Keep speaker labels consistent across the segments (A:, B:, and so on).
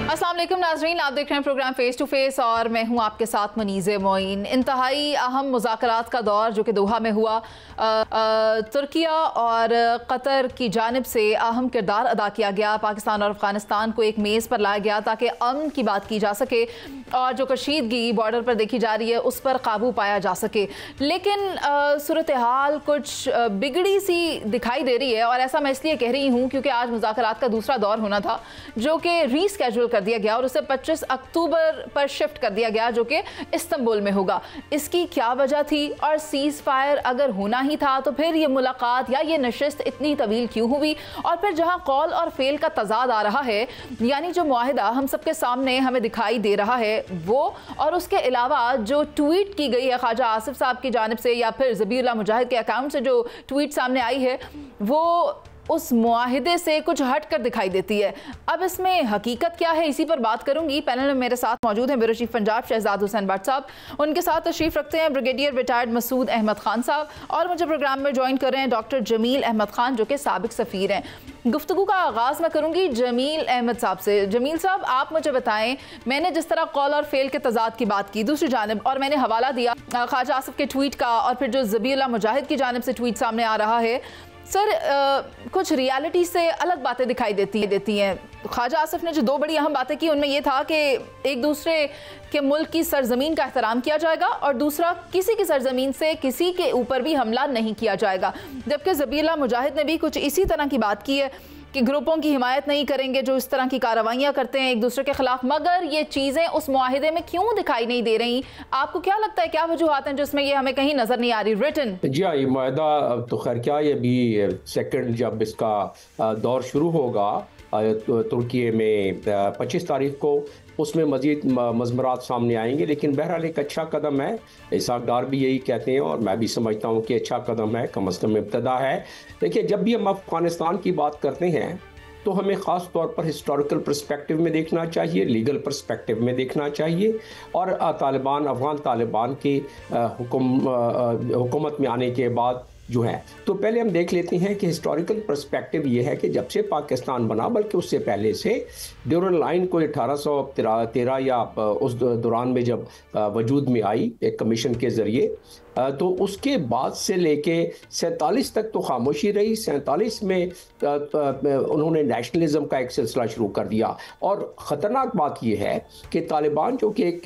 A: अस्सलाम वालेकुम नाज़रीन, आप देख रहे हैं प्रोग्राम फेस टू फेस और मैं हूं आपके साथ मनीज़े मोइन। इंतहाई अहम मुज़ाकरात का दौर जो कि दोहा में हुआ, तुर्किया और कतर की जानिब से अहम किरदार अदा किया गया। पाकिस्तान और अफगानिस्तान को एक मेज़ पर लाया गया ताकि अमन की बात की जा सके और जो कशीदगी बॉर्डर पर देखी जा रही है उस पर काबू पाया जा सके। लेकिन सूरत हाल कुछ बिगड़ी सी दिखाई दे रही है और ऐसा मैं इसलिए कह रही हूँ क्योंकि आज मुज़ाकरात का दूसरा दौर होना था जो कि रीस्केड्यूल कर दिया गया और उसे 25 अक्टूबर पर शिफ्ट कर दिया गया जो कि इस्तांबुल में होगा। इसकी क्या वजह थी और सीज़ फायर अगर होना ही था तो फिर ये मुलाकात या ये नशिस्त इतनी तवील क्यों हुई? और फिर जहाँ कौल और फेल का तजाद आ रहा है, यानी जो मुआहिदा हम सबके सामने हमें दिखाई दे रहा है वो, और उसके अलावा जो ट्वीट की गई है ख्वाजा आसिफ साहब की जानिब से या फिर ज़बीउल्लाह मुजाहिद के अकाउंट से जो ट्वीट सामने आई है वो उस मुआहिदे से कुछ हट कर दिखाई देती है। अब इसमें हकीकत क्या है, इसी पर बात करूंगी। पैनल में मेरे साथ मौजूद हैं ब्यूरो चीफ पंजाब शहजाद हुसैन भट्ट साहब, उनके साथ तशरीफ रखते हैं ब्रिगेडियर रिटायर्ड मसूद अहमद खान साहब, और मुझे प्रोग्राम में ज्वाइन कर रहे हैं डॉक्टर जमील अहमद खान जो कि साबिक सफ़ीर हैं। गुफ्तगू का आगाज़ मैं करूंगी जमील अहमद साहब से। जमील साहब, आप मुझे बताएं, मैंने जिस तरह कॉल और फेल के तजाद की बात की दूसरी जानिब, और मैंने हवाला दिया ख्वाजा आसिफ के ट्वीट का और फिर जो ज़बीउल्लाह मुजाहिद की जानिब से ट्वीट सामने आ रहा है, सर कुछ रियलिटी से अलग बातें दिखाई देती हैं। ख्वाजा आसिफ ने जो दो बड़ी अहम बातें की उनमें यह था कि एक दूसरे के मुल्क की सरजमीन का एहतराम किया जाएगा और दूसरा किसी की सरजमीन से किसी के ऊपर भी हमला नहीं किया जाएगा, जबकि ज़बीउल्लाह मुजाहिद ने भी कुछ इसी तरह की बात की है कि ग्रुपों की हिमायत नहीं करेंगे जो इस तरह की कार्रवाइयाँ करते हैं एक दूसरे के खिलाफ। मगर ये चीज़ें उस मुआहिदे में क्यों दिखाई नहीं दे रही? आपको क्या लगता है, क्या वजूहात हैं जिसमें ये हमें कहीं नजर नहीं आ रही रिटन?
B: जी हाँ, ये मुआहिदा तो खैर क्या, ये भी सेकंड जब इसका दौर शुरू होगा तुर्की में 25 तारीख को, उसमें मज़ीद मज़मरात सामने आएंगे। लेकिन बहरहाल एक अच्छा कदम है, इसहाक़ डार भी यही कहते हैं और मैं भी समझता हूँ कि अच्छा कदम है, कम अज़ कम इब्तदा है। देखिए, जब भी हम अफ़गानिस्तान की बात करते हैं तो हमें ख़ास तौर पर हिस्टोरिकल पर्सपेक्टिव में देखना चाहिए, लीगल पर्सपेक्टिव में देखना चाहिए, और अफ़गान तालिबान की हुकूमत में आने के बाद जो है, तो पहले हम देख लेते हैं कि हिस्टोरिकल पर्सपेक्टिव ये है कि जब से पाकिस्तान बना, बल्कि उससे पहले से ड्यूरल लाइन को 1813 या उस दौरान में जब वजूद में आई एक कमीशन के ज़रिए, तो उसके बाद से लेके 47 तक तो खामोशी रही। 47 में उन्होंने नेशनलिज्म का एक सिलसिला शुरू कर दिया। और ख़तरनाक बात यह है कि तालिबान जो कि एक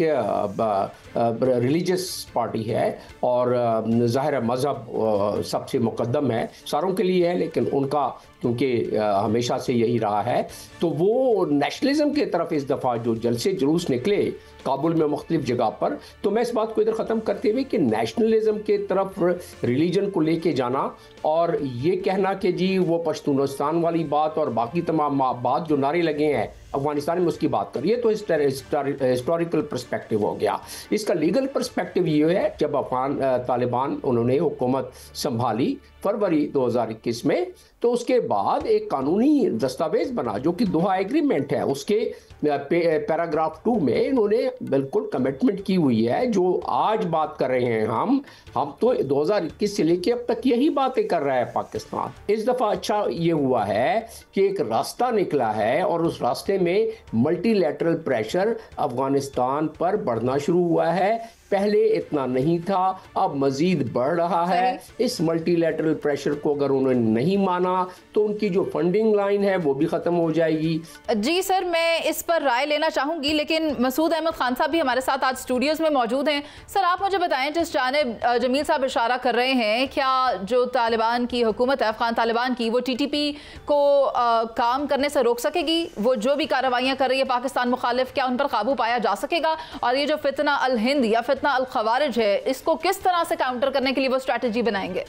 B: रिलीजियस पार्टी है और ज़ाहिर मज़हब सबसे मुक़द्दम है, सारों के लिए है, लेकिन उनका क्योंकि हमेशा से यही रहा है, तो वो नेशनलिज्म की तरफ इस दफ़ा जो जलसे जुलूस निकले काबुल में मुख्तलिफ जगह पर, तो मैं इस बात को इधर ख़त्म करते हुए कि नेशनलिज्म के तरफ रिलीजन को लेके जाना और ये कहना कि जी वो पश्तूनिस्तान वाली बात और बाकी तमाम बात जो नारे लगे हैं अफगानिस्तान में उसकी बात करिए, तो हिस्टोरिकल पर्सपेक्टिव हो गया। इसका लीगल पर्सपेक्टिव ये है, जब अफगान तालिबान उन्होंने हुकूमत संभाली फरवरी 2021 में, तो उसके बाद एक कानूनी दस्तावेज बना जो कि दोहा एग्रीमेंट है, उसके पैराग्राफ 2 में इन्होंने बिल्कुल कमिटमेंट की हुई है। जो आज बात कर रहे हैं हम तो 2021 से लेके अब तक यही बातें कर रहा है पाकिस्तान। इस दफ़ा अच्छा ये हुआ है कि एक रास्ता निकला है और उस रास्ते में मल्टीलैटरल प्रेशर अफगानिस्तान पर बढ़ना शुरू हुआ है। पहले इतना नहीं था, अब मजीद बढ़ रहा है। इस मल्टीलैटरल प्रेशर को अगर उन्होंने नहीं माना तो उनकी जो फंडिंग लाइन है वो भी ख़त्म हो जाएगी।
A: जी सर, मैं इस पर राय लेना चाहूँगी, लेकिन मसूद अहमद खान साहब भी हमारे साथ आज स्टूडियोज़ में मौजूद हैं। सर, आप मुझे बताएं, जिस जानिब जमील साहब इशारा कर रहे हैं, क्या जो तालिबान की हुकूमत है, अफगान तालिबान की, वो TTP को काम करने से रोक सकेगी? वो जो भी कार्रवाइयाँ कर रही है पाकिस्तान मुखालिफ, क्या उन पर काबू पाया जा सकेगा? और ये जो फितना अल हिंद या फितना अल खवारिज है, इसको किस तरह से काउंटर करने के लिए वो स्ट्रैटेजी बनाएंगे?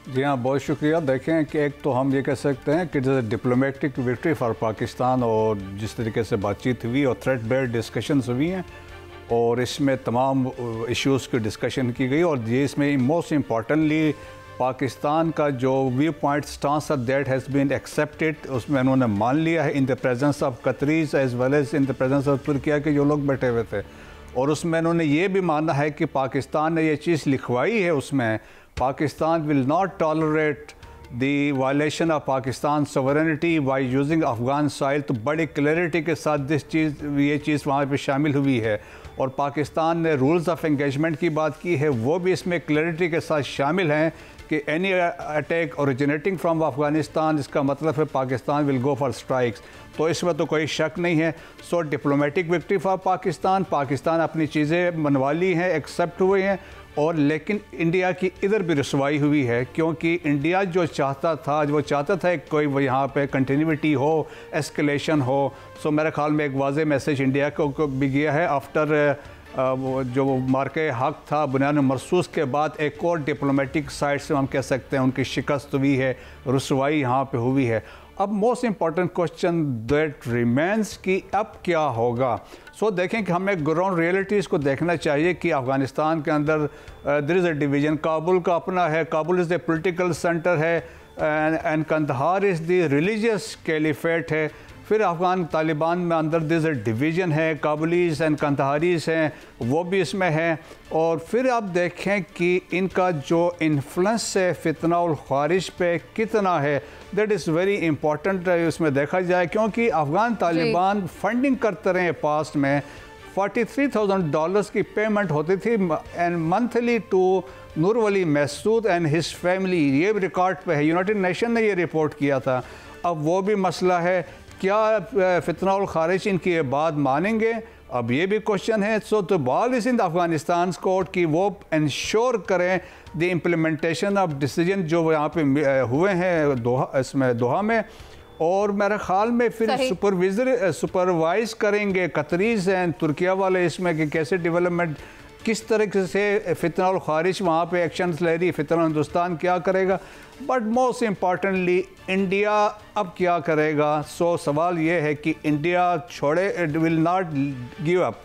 C: जी हाँ, बहुत शुक्रिया। देखें कि एक तो हम ये कह सकते हैं कि डिप्लोमेटिक विक्ट्री फॉर पाकिस्तान, और जिस तरीके से बातचीत हुई और थ्रेट बेस्ड डिस्कशंस हुई हैं और इसमें तमाम इश्यूज़ की डिस्कशन की गई, और ये इसमें मोस्ट इम्पॉर्टेंटली पाकिस्तान का जो view point stance that has been accepted, उसमें उन्होंने मान लिया है in the presence of Qataris as well as in the presence of Turkiye के जो लोग बैठे हुए थे। और उसमें उन्होंने ये भी माना है कि पाकिस्तान ने ये चीज़ लिखवाई है, उसमें Pakistan will not tolerate the violation of Pakistan sovereignty by using Afghan soil, तो बड़ी क्लैरिटी के साथ ये चीज़ वहाँ पे शामिल हुई है। और पाकिस्तान ने रूल्स ऑफ एंगेजमेंट की बात की है, वो भी इसमें क्लैरिटी के साथ शामिल हैं कि any attack originating from Afghanistan, इसका मतलब है Pakistan will go for strikes. तो इसमें तो कोई शक नहीं है। So diplomatic victory for Pakistan, Pakistan अपनी चीज़ें मनवा ली हैं, एक्सेप्ट हुए हैं। और लेकिन इंडिया की इधर भी रसवाई हुई है, क्योंकि इंडिया जो चाहता था, वो चाहता था कोई यहाँ पे कंटिन्यूटी हो, एस्केलेशन हो। सो मेरे ख्याल में एक वाज़ेह मैसेज इंडिया को भी गया है। आफ्टर वो जो मार्के हक था बुनियाद मरसूस के बाद, एक और डिप्लोमेटिक साइड से हम कह सकते हैं उनकी शिकस्त हुई है, रसवाई यहाँ पे हुई है। अब most important question that remains कि अब क्या होगा। सो देखें कि हमें ग्राउंड रियलिटीज़ को देखना चाहिए कि अफ़गानिस्तान के अंदर there is a division. Kabul का अपना है, Kabul is the political centre है, and Kandahar is the religious caliphate है। फिर अफ़गान तालिबान में अंदर दिस डिवीज़न है, काबुलीज़ एंड कंदहारीज़ हैं, वो भी इसमें हैं। और फिर आप देखें कि इनका जो इन्फ्लुएंस है फितना और ख़ारिज पे कितना है, दैट इज़ वेरी इंपॉर्टेंट इसमें देखा जाए। क्योंकि अफ़गान तालिबान फंडिंग करते रहे पास्ट में, $43,000 की पेमेंट होती थी and monthly to Noor Wali Mehsud and his family. ये रिकॉर्ड पे है, यूनाइटेड नेशन ने ये रिपोर्ट किया था। अब वो भी मसला है, क्या फितना और ख़ारिज इनकी ये बात मानेंगे, अब ये भी क्वेश्चन है। So the ball is in Afghanistan court कि वो इंश्योर करें द इम्प्लीमेंटेशन ऑफ डिसीजन जो यहाँ पे हुए हैं दोहा में। और मेरे ख्याल में फिर सुपरवाइज करेंगे कतरीज़ एंड तुर्किया वाले इसमें कि कैसे डेवलपमेंट, किस तरीके से फितना और ख़ारिज वहाँ पे एक्शंस ले रही, फितना हिंदुस्तान क्या करेगा। बट मोस्ट इम्पॉर्टेंटली इंडिया अब क्या करेगा। सो सवाल ये है कि इंडिया छोड़े, it will not give up.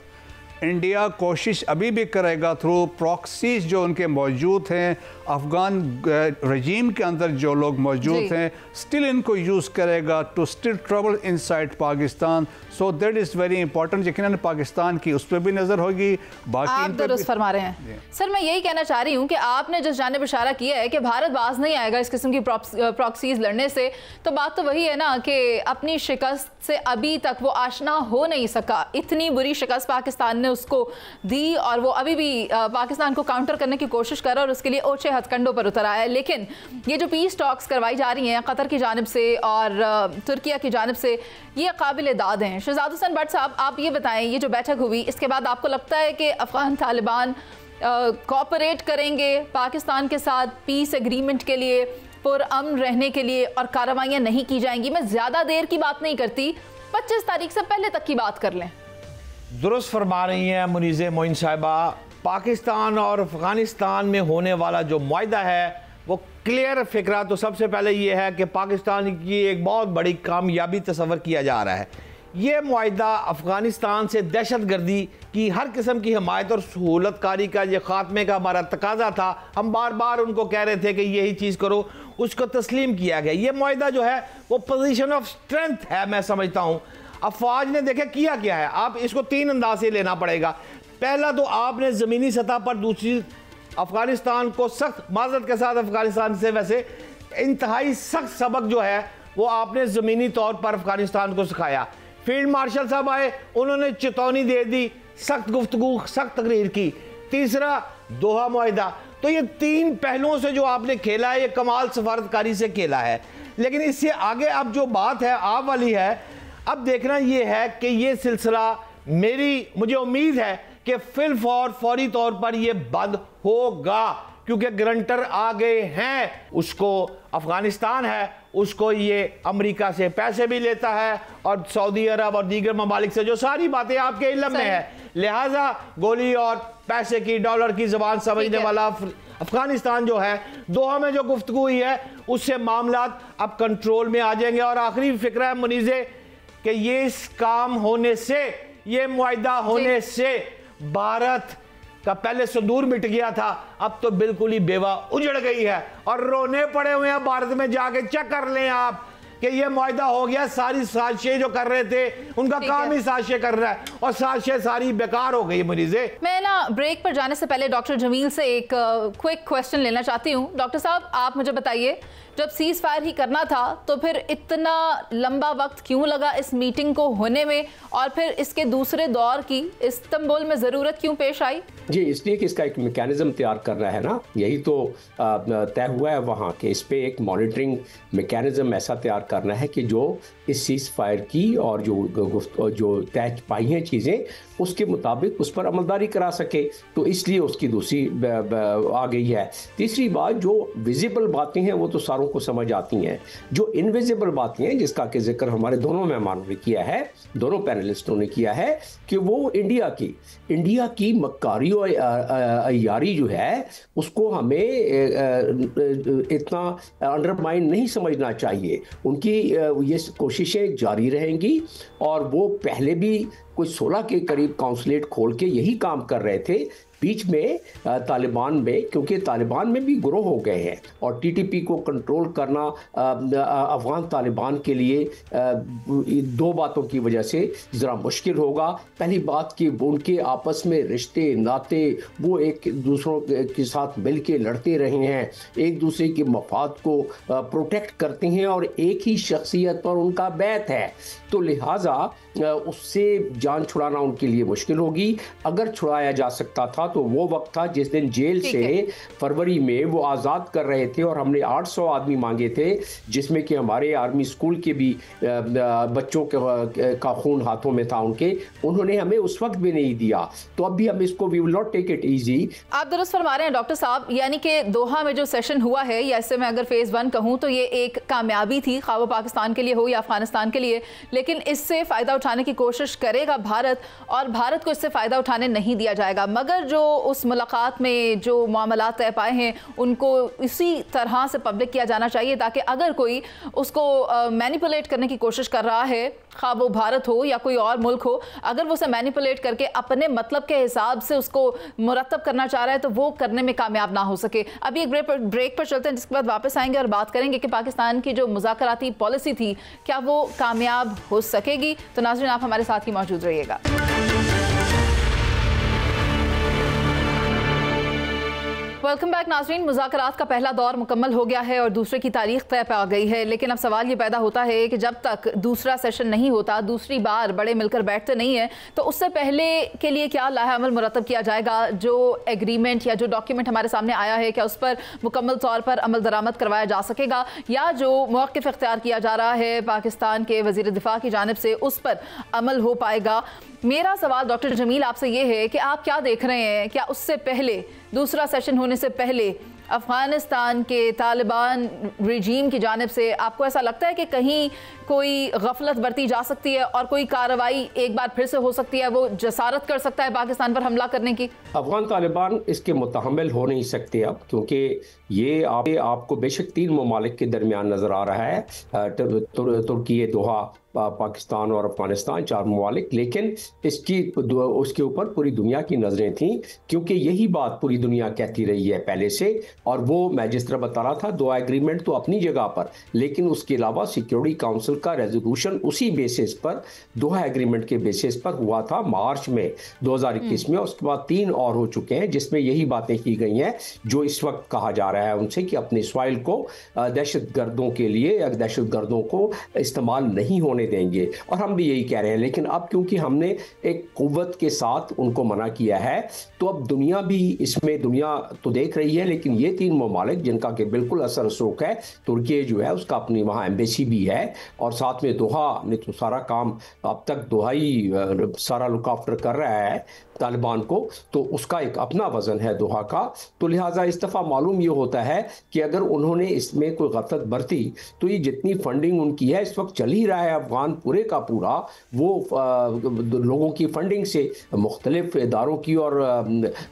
C: India कोशिश अभी भी करेगा थ्रू प्रॉक्सीज जो उनके मौजूद हैं, अफ़गान रजीम के अंदर जो लोग मौजूद हैं, स्टिल इनको यूज़ करेगा to still trouble inside Pakistan. So that is very important. यकीनन पाकिस्तान की उस पर भी नज़र होगी। बाकी
A: आप दुरुस्त फरमा रहे हैं सर। मैं यही कहना चाह रही हूँ कि आपने जिस जानिब इशारा किया है कि भारत बाज नहीं आएगा इस किस्म की प्रॉक्सीज लड़ने से, तो बात तो वही है ना कि अपनी शिकस्त से अभी तक वो आशना हो नहीं सका। इतनी बुरी शिकस्त पाकिस्तान ने उसको दी और वो अभी भी पाकिस्तान को काउंटर करने की कोशिश कर रहा है और उसके लिए ओछे हथकंडों पर उतर आया है। लेकिन ये जो पीस टॉक्स करवाई जा रही हैं कतर की जानिब से और तुर्किया की जानिब से, ये काबिल दाद हैं। शहजाद हुसैन भट्ट साहब, आप ये बताएं, ये जो बैठक हुई इसके बाद आपको लगता है कि अफगान तालिबान कोऑपरेट करेंगे पाकिस्तान के साथ पीस एग्रीमेंट के लिए, पुरअमन रहने के लिए, और कार्रवाइयाँ नहीं की जाएंगी? मैं ज़्यादा देर की बात नहीं करती, 25 तारीख से पहले तक की बात कर लें।
D: दुरुस्त फरमा रही हैं मुनीज़े मोइन साहिबा। पाकिस्तान और अफ़गानिस्तान में होने वाला जो मुआहदा है वो क्लियर फिक्रा तो सबसे पहले ये है कि पाकिस्तान की एक बहुत बड़ी कामयाबी तस्वर किया जा रहा है। ये मुआहदा अफ़गानिस्तान से दहशत गर्दी की हर किस्म की हमायत और सहूलतकारी का ये ख़ात्मे का हमारा तकाजा था। हम बार बार उनको कह रहे थे कि यही चीज़ करो, उसको तस्लीम किया गया। ये मुआहदा जो है वो पोजीशन ऑफ स्ट्रेंथ है, मैं समझता हूँ। अफवाज ने देखे किया क्या है, आप इसको 3 अंदाज से लेना पड़ेगा। पहला तो आपने ज़मीनी सतह पर दूसरी अफ़गानिस्तान को सख्त, माज़रत के साथ अफ़गानिस्तान से वैसे इंतहाई सख्त सबक जो है वो आपने ज़मीनी तौर पर अफ़गानिस्तान को सिखाया। फील्ड मार्शल साहब आए, उन्होंने चेतावनी दे दी, सख्त गुफ्तगू, सख्त तकरीर की। तीसरा दोहा मुआहदा। तो ये 3 पहलुओं से जो आपने खेला है, ये कमाल सफारतकारी से खेला है। लेकिन इससे आगे अब जो बात है आप वाली है, अब देखना ये है कि ये सिलसिला मुझे उम्मीद है कि फौरी तौर पर ये बंद होगा, क्योंकि गारंटर आ गए हैं। उसको अफगानिस्तान है, उसको ये अमेरिका से पैसे भी लेता है और सऊदी अरब और दीगर ममालिक से, जो सारी बातें आपके इल्म में है। लिहाजा गोली और पैसे की, डॉलर की जबान समझने वाला अफगानिस्तान जो है, दोहा में जो गुफ्तगू हुई है उससे मामला अब कंट्रोल में आ जाएंगे। और आखिरी फिक्र है मुनीज़े कि ये इस काम होने से, ये मुआहदा होने से भारत का पहले संदूर मिट गया था, अब तो बिल्कुल ही बेवा उजड़ गई है और रोने पड़े हुए हैं। भारत में जाके चेक कर लें आप कि ये मुआहदा हो गया। सारी साजिशें जो कर रहे थे, उनका काम ही साजिशें कर रहा है और साजिशें सारी बेकार हो गई। मुनीज़े,
A: मैं ना ब्रेक पर जाने से पहले डॉक्टर जमील से एक क्विक क्वेश्चन लेना चाहती हूँ। डॉक्टर साहब, आप मुझे बताइए जब सीज फायर ही करना था तो फिर इतना लंबा वक्त क्यों लगा इस मीटिंग को होने में, और फिर इसके दूसरे दौर की इस्तांबुल में ज़रूरत क्यों पेश आई?
B: जी, इसलिए कि इसका एक मैकेनिज्म तैयार करना है ना, यही तो तय हुआ है वहाँ के। इस पे एक मॉनिटरिंग मैकेनिज्म ऐसा तैयार करना है कि जो इस सीज फायर की और जो तय पाई हैं चीज़ें उसके मुताबिक उस पर अमलदारी करा सके। तो इसलिए उसकी दूसरी आ गई है। तीसरी बात, जो विजिबल बातें हैं वो तो सारों को समझ आती हैं, जो इनविजिबल बातें हैं जिसका कि जिक्र हमारे दोनों मेहमानों ने किया है, दोनों पैनलिस्टों ने किया है, कि वो इंडिया की मक्कारी और अय्यारी जो है उसको हमें इतना अंडरमाइन नहीं समझना चाहिए। उनकी ये कोशिशें जारी रहेंगी और वो पहले भी कोई 16 के करीब काउंसलेट खोल के यही काम कर रहे थे। बीच में तालिबान में, क्योंकि तालिबान में भी ग्रो हो गए हैं और टीटीपी को कंट्रोल करना अफगान तालिबान के लिए दो बातों की वजह से ज़रा मुश्किल होगा। पहली बात कि उनके आपस में रिश्ते नाते वो एक दूसरों के साथ मिल के लड़ते रहे हैं, एक दूसरे के मफाद को प्रोटेक्ट करते हैं और एक ही शख्सियत पर उनका बैत है। तो लिहाजा उससे जान छुड़ाना उनके लिए मुश्किल होगी। अगर छुड़ाया जा सकता था तो वो वक्त था जिस दिन जेल से फरवरी में वो आज़ाद कर रहे थे और हमने 800 आदमी मांगे थे, जिसमें कि हमारे आर्मी स्कूल के भी बच्चों का खून हाथों में था उनके, उन्होंने हमें उस वक्त भी नहीं दिया। तो अब भी हम इसको we will not take it easy.
A: आप दुरुस्त फरमा रहे हैं डॉक्टर साहब, यानी कि दोहा में जो सेशन हुआ है, या इससे मैं अगर फेज़ 1 कहूँ तो ये एक कामयाबी थी, खा वो पाकिस्तान के लिए हो या अफगानिस्तान के लिए, लेकिन इससे फ़ायदा उठाने की कोशिश करेगा भारत और भारत को इससे फ़ायदा उठाने नहीं दिया जाएगा। मगर जो उस मुलाकात में जो मामलात तय पाए हैं उनको इसी तरह से पब्लिक किया जाना चाहिए ताकि अगर कोई उसको मैनिपुलेट करने की कोशिश कर रहा है, खा वो भारत हो या कोई और मुल्क हो, अगर वो उसे मैनिपुलेट करके अपने मतलब के हिसाब से उसको मुरतब करना चाह रहा है तो वो करने में कामयाब ना हो सके। अभी एक ब्रेक पर चलते हैं, जिसके बाद वापस आएंगे और बात करेंगे कि पाकिस्तान की जो मुज़ाकराती पॉलिसी थी क्या वो कामयाब हो सकेगी। तो नाज़रीन, आप हमारे साथ ही मौजूद रहिएगा। वेलकम बैक नाज़रीन। मुज़ाकरात का पहला दौर मुकम्मल हो गया है और दूसरे की तारीख तय पा गई है, लेकिन अब सवाल ये पैदा होता है कि जब तक दूसरा सेशन नहीं होता, दूसरी बार बड़े मिलकर बैठते नहीं है, तो उससे पहले के लिए क्या लाहेअमल मुरतब किया जाएगा? जो एग्रीमेंट या जो डॉक्यूमेंट हमारे सामने आया है, क्या उस पर मुकम्मल तौर पर अमल दरामद करवाया जा सकेगा, या जो मौक़िफ़ इख्तियार किया जा रहा है पाकिस्तान के वज़ीर दिफ़ा की जानिब से उस पर अमल हो पाएगा? मेरा सवाल डॉक्टर जमील आपसे ये है कि आप क्या देख रहे हैं, क्या उससे पहले, दूसरा सेशन होने से पहले अफ़गानिस्तान के तालिबान रिजीम की जानिब से आपको ऐसा लगता है कि कहीं कोई गफलत बरती जा सकती है और कोई कार्रवाई एक बार फिर से हो सकती है, वो जसारत कर सकता है पाकिस्तान पर हमला करने की? अफ़गान
B: तालिबान इसके मुतहम्मिल हो नहीं सकते अब, क्योंकि ये आपको बेशक 3 ममालिक के दरमियान नज़र आ रहा है, तुर्की, दोहा, पाकिस्तान और अफगानिस्तान, 4 ममालिक, लेकिन उसके ऊपर पूरी दुनिया की नज़रें थीं, क्योंकि यही बात पूरी दुनिया कहती रही है पहले से। और वो मैं जिस तरह बता रहा था, दोहा एग्रीमेंट तो अपनी जगह पर, लेकिन उसके अलावा सिक्योरिटी काउंसिल का रेजोल्यूशन उसी बेसिस पर, दोहा एग्रीमेंट के बेसिस पर हुआ था मार्च में 2021 में। उसके बाद 3 और हो चुके हैं जिसमें यही बातें की गई हैं जो इस वक्त कहा जा रहा है उनसे कि अपने सॉइल को दहशतगर्दों के लिए या दहशतगर्दों को इस्तेमाल नहीं होने देंगे, और हम भी यही कह रहे हैं। लेकिन अब क्योंकि हमने एक कुव्वत के साथ उनको मना किया है, तो अब दुनिया भी इसमें, दुनिया तो देख रही है, लेकिन ये 3 ममालिक जिनका कि बिल्कुल असर रसूख है, तुर्की जो है उसका अपनी वहाँ एम्बेसी भी है, और साथ में दोहा ने तो सारा काम अब तक दोहा ही सारा लुक आफ्टर कर रहा है तालिबान को, तो उसका एक अपना वजन है दोहा का। तो लिहाजा इस दफ़ा मालूम ये होता है कि अगर उन्होंने इसमें कोई गफलत बरती तो ये जितनी फंडिंग उनकी है इस वक्त चल ही रहा है अफगान पूरे का पूरा, वो लोगों की फंडिंग से, मुख्तलिफ इदारों की और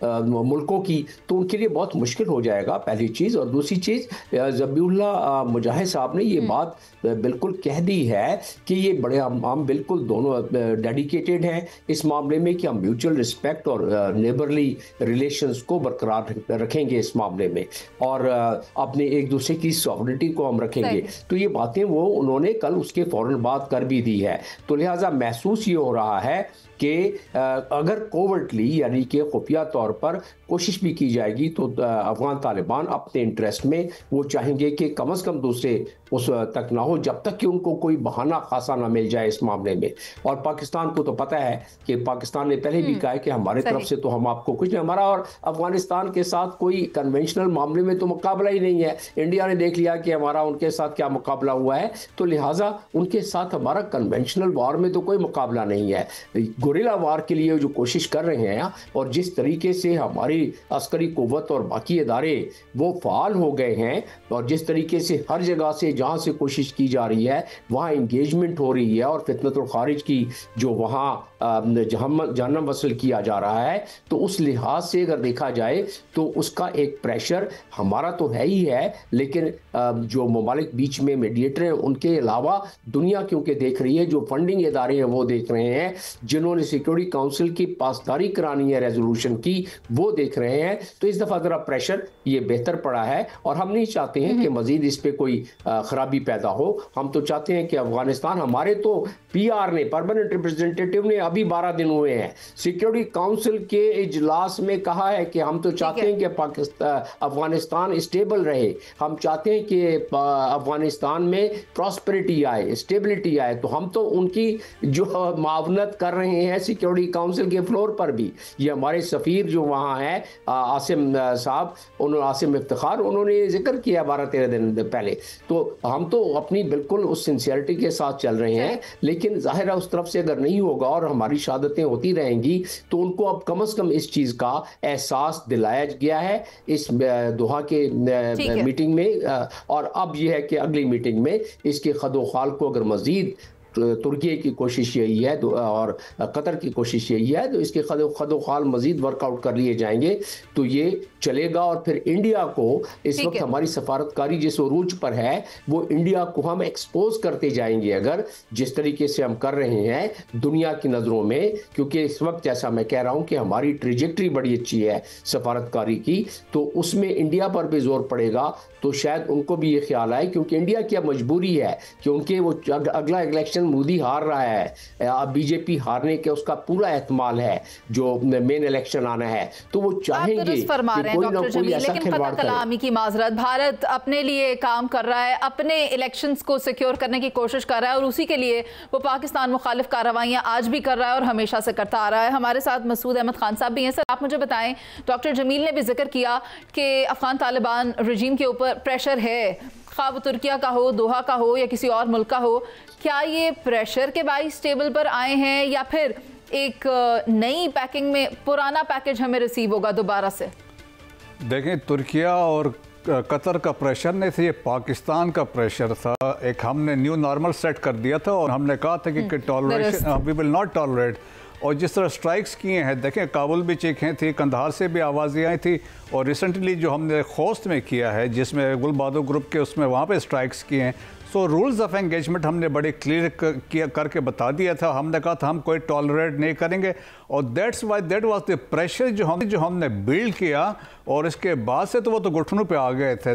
B: मुल्कों की, तो उनके लिए बहुत मुश्किल हो जाएगा, पहली चीज़। और दूसरी चीज़, ज़बीउल्लाह मुजाहिद साहब ने ये बात बिल्कुल कह दी है कि ये बड़े हम बिल्कुल दोनों डेडिकेटेड हैं इस मामले में कि हम म्यूचुअल रिस्पेक्ट और नेबरली रिलेशंस को बरकरार रखेंगे इस मामले में, और अपने एक दूसरे की सॉवरेनिटी को हम रखेंगे। तो ये बातें वो उन्होंने कल उसके फौरन बाद बात कर भी दी है। तो लिहाजा महसूस ये हो रहा है कि अगर कोवर्टली यानी कि खुफिया तौर पर कोशिश भी की जाएगी तो अफगान तालिबान अपने इंटरेस्ट में वो चाहेंगे कि कम से कम दूसरे उस तक ना हो जब तक कि उनको कोई बहाना खासा ना मिल जाए इस मामले में। और पाकिस्तान को तो पता है कि पाकिस्तान ने पहले भी कहा है कि हमारे तरफ से तो हम आपको कुछ नहीं, हमारा और अफगानिस्तान के साथ कोई कन्वेंशनल मामले में तो मुकाबला ही नहीं है। इंडिया ने देख लिया कि हमारा उनके साथ क्या मुकाबला हुआ है, तो लिहाजा उनके साथ हमारा कन्वेंशनल वार में तो कोई मुकाबला नहीं है। गुरिल्ला वार के लिए जो कोशिश कर रहे हैं और जिस तरीके से हमारी अस्करी कुव्वत और बाकी इदारे वो फाल हो गए हैं और जिस तरीके से हर जगह से जहाँ से कोशिश की जा रही है वहाँ इंगेजमेंट हो रही है और फितनतुल खारिज की जो वहाँ जहन्नम वसूल किया जा रहा है, तो उस लिहाज से अगर देखा जाए तो उसका एक प्रेशर हमारा तो है ही है, लेकिन जो ममालिक बीच में मीडिएटर हैं उनके अलावा दुनिया क्योंकि देख रही है, जो फंडिंग इदारे हैं वो देख रहे हैं, जिन्होंने सिक्योरिटी काउंसिल की पासदारी करानी है रेजोल्यूशन की वो देख रहे हैं। तो इस दफ़ा ज़रा प्रेशर ये बेहतर पड़ा है और हम नहीं चाहते हैं कि मज़ीद इस पर कोई ख़राबी पैदा हो। हम तो चाहते हैं कि अफगानिस्तान, हमारे तो PR ने, परमानेंट रिप्रेजेंटेटिव ने अभी 12 दिन हुए हैं, सिक्योरिटी काउंसिल के इजलास में कहा है कि हम तो चाहते हैं कि अफगानिस्तान स्टेबल रहे, हम चाहते हैं कि अफगानिस्तान में प्रॉस्पेरिटी आए, स्टेबिलिटी आए। तो हम तो उनकी जो मावनत कर रहे हैं सिक्योरिटी काउंसिल के फ्लोर पर भी। ये हमारे सफ़ीर जो वहाँ है आसिम साहब, उन्होंने आसिम इफ्तिखार, उन्होंने जिक्र किया 12-13 दिन पहले। तो हम तो अपनी बिल्कुल उस सिंसियरिटी के साथ चल रहे हैं, लेकिन जाहिर है उस तरफ से अगर नहीं होगा और हमारी शहादतें होती रहेंगी तो उनको अब कम से कम इस चीज़ का एहसास दिलाया गया है इस दोहा के मीटिंग में। और अब यह है कि अगली मीटिंग में इसके खदोखाल को अगर मज़ीद तुर्की की कोशिश यही है और कतर की कोशिश यही है, तो इसके खदोखाल मजीद वर्कआउट कर लिए जाएंगे तो ये चलेगा। और फिर इंडिया को इस वक्त हमारी सफारतकारी जिस उरूज पर है वो इंडिया को हम एक्सपोज करते जाएंगे अगर जिस तरीके से हम कर रहे हैं दुनिया की नज़रों में, क्योंकि इस वक्त जैसा मैं कह रहा हूँ कि हमारी ट्रेजेक्ट्री बड़ी अच्छी है सफारतकारी की, तो उसमें इंडिया पर भी जोर पड़ेगा। तो शायद उनको भी ये ख्याल आए, क्योंकि इंडिया की अब मजबूरी है कि उनके वो अगला इलेक्शन मोदी हार रहा है, अब बीजेपी हारने के उसका पूरा एहतमाल है जो मेन इलेक्शन आना है, तो वो चाहेंगे कि कोई ना कोई ऐसा खिलवाड़ करे।
A: कलामी की माजरत, भारत अपने लिए काम कर रहा है, अपने इलेक्शंस को सिक्योर करने की कोशिश कर रहा है और उसी के लिए वो पाकिस्तान मुखालिफ कार्रवाइयां आज भी कर रहा है और हमेशा से करता आ रहा है। हमारे साथ मसूद अहमद खान साहब भी हैं। सर, आप मुझे बताएं, डॉक्टर जमील ने भी जिक्र किया कि अफगान तालिबान रजीम के ऊपर प्रेशर है, खा वो तुर्किया का हो, दोहा का हो या किसी और मुल्क का हो। क्या ये प्रेशर के बाइस टेबल पर आए हैं या फिर एक नई पैकिंग में पुराना पैकेज हमें रिसीव होगा दोबारा से?
C: देखें, तुर्किया और कतर का प्रेशर नहीं था, ये पाकिस्तान का प्रेशर था। एक हमने न्यू नॉर्मल सेट कर दिया था और हमने कहा था कि toleration, we will not tolerate. और जिस तरह स्ट्राइक्स किए हैं, देखें काबुल भी चीखें थी, कंधार से भी आवाज़ें आई थी, और रिसेंटली जो हमने खोस्त में किया है जिसमें गुल बहादुर ग्रुप के उसमें वहाँ पे स्ट्राइक्स किए हैं। सो रूल्स ऑफ एंगेजमेंट हमने बड़े क्लियर करके बता दिया था। हमने कहा था हम कोई टॉलरेट नहीं करेंगे, और that's why that was the pressure जो हमने बिल्ड किया। और इसके बाद से तो वो तो घुटनों पे आ गए थे।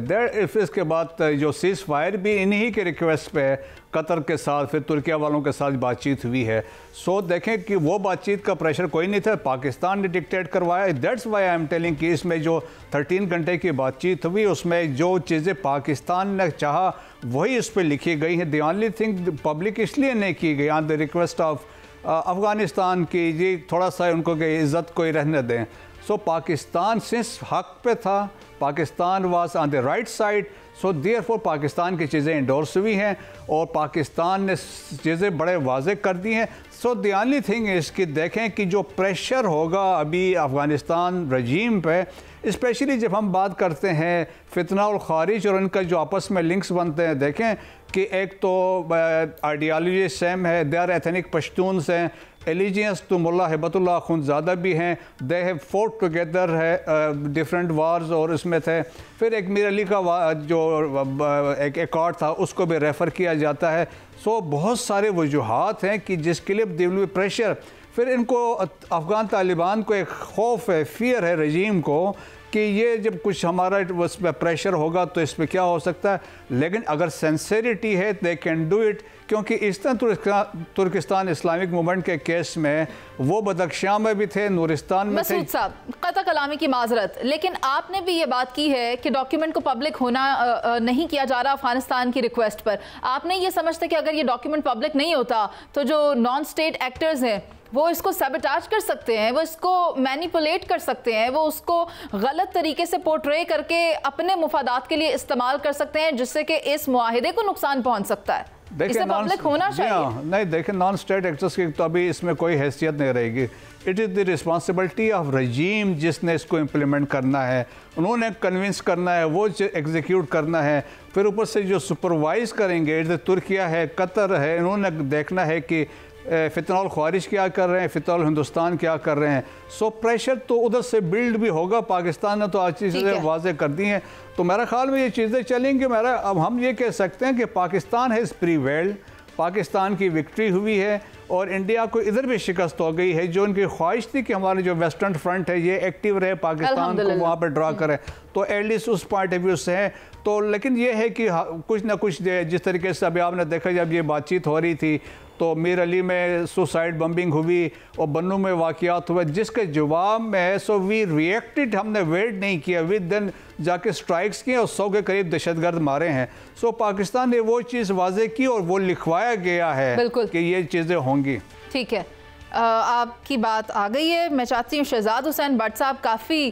C: इसके बाद जो सीज फायर भी इन्हीं के रिक्वेस्ट पे कतर के साथ फिर तुर्किया वालों के साथ बातचीत हुई है। सो देखें कि वो बातचीत का प्रेशर कोई नहीं था, पाकिस्तान ने डिक्टेट करवाया। That's why I am telling कि इसमें जो 13 घंटे की बातचीत हुई उसमें जो चीज़ें पाकिस्तान ने चाहा वही उस पर लिखी गई हैं। द ओनली थिंग पब्लिक इसलिए नहीं की गई on the request of Afghanistan की, जी थोड़ा सा उनको इज़्ज़त को ही रहने दें। सो पाकिस्तान सिंस हक पे था, Pakistan was on the right side, so therefore Pakistan की चीज़ें इंडोर्स हुई हैं और पाकिस्तान ने चीज़ें बड़े वाज़े कर दी हैं। सो द ओनली थिंग इसकी देखें कि जो प्रेशर होगा अभी अफ़गानिस्तान रजीम पे, स्पेशली जब हम बात करते हैं फितना और खारिज और इनका जो आपस में लिंक्स बनते हैं, देखें कि एक तो आइडियालॉजी सेम है, दे आर एथनिक पश्तून्स हैं, एलिजियंस तो मुल्ला हिबतुल्लाह अखुंज़ादा भी हैं, दे हैव फोर्ट टुगेदर है डिफरेंट वार्स, और इसमें थे फिर एक मीर अली का जो एक अकॉर्ड था उसको भी रेफ़र किया जाता है। सो बहुत सारे वजूहात हैं कि जिसके लिए दिल प्रेशर, फिर इनको अफ़गान तालिबान को एक खौफ है, फियर है रजीम को कि ये जब कुछ हमारा उस पर प्रेशर होगा तो इस पर क्या हो सकता है, लेकिन अगर सिंसेरिटी है दे कैन डू इट, क्योंकि इस तरह तुर्किस्तान इस्लामिक मूवमेंट के केस में वो बदख्शां में भी थे, नूरिस्तान में थे।
A: मसूद साहब, कता कलामी की माजरत, लेकिन आपने भी ये बात की है कि डॉक्यूमेंट को पब्लिक होना नहीं किया जा रहा अफगानिस्तान की रिक्वेस्ट पर। आपने ये समझते कि अगर ये डॉक्यूमेंट पब्लिक नहीं होता तो जो नॉन स्टेट एक्टर्स हैं वो इसको सबटाज कर सकते हैं, वो इसको मैनिपुलेट कर सकते हैं, वो उसको गलत तरीके से पोर्ट्रे करके अपने मुफादात के लिए इस्तेमाल कर सकते हैं, जिससे कि इस मुआहिदे को नुकसान पहुंच सकता है। इसे पब्लिक होना चाहिए।
C: नहीं, देखिए, नॉन स्टेट एक्टर्स की तो अभी इसमें कोई हैसियत नहीं रहेगी। It is the responsibility of regime जिसने इसको इम्प्लीमेंट करना है, उन्होंने कन्विंस करना है, वो एग्जीक्यूट करना है। फिर ऊपर से जो सुपरवाइज करेंगे, इधर तुर्किया है, कतर है, इन्होंने देखना है कि फितनॉल ख्वारिज क्या कर रहे हैं, फितनॉल हिंदुस्तान क्या कर रहे हैं। सो प्रेशर तो उधर से बिल्ड भी होगा। पाकिस्तान ने तो आज चीज़ें वाज़े कर दी हैं, तो मेरा ख्याल में ये चीज़ें चलेंगी। अब हम ये कह सकते हैं कि पाकिस्तान हैज़ प्रीवेल्ड, पाकिस्तान की विक्ट्री हुई है और इंडिया को इधर भी शिकस्त हो गई है। जो उनकी ख्वाहिश थी कि हमारे जो वेस्टर्न फ्रंट है ये एक्टिव रहे, पाकिस्तान को वहाँ पर ड्रा करे, तो एटलीस्ट उस पॉइंट ऑफ व्यू से है। तो लेकिन ये है कि कुछ ना कुछ जिस तरीके से अभी आपने देखा, जब ये बातचीत हो रही थी तो मीर अली में सुसाइड बम्बिंग हुई और बन्नू में वाक़यात हुए, जिसके जवाब में सो वी रिएक्टेड, हमने वेट नहीं किया, विद देन जाके स्ट्राइक्स किए और 100 के करीब दहशतगर्द मारे हैं। सो पाकिस्तान ने वो चीज़ वाजे की और वो लिखवाया गया है कि ये चीज़ें होंगी।
A: ठीक है, आपकी बात आ गई है। मैं चाहती हूँ शहजाद हुसैन भट्ट साहब काफ़ी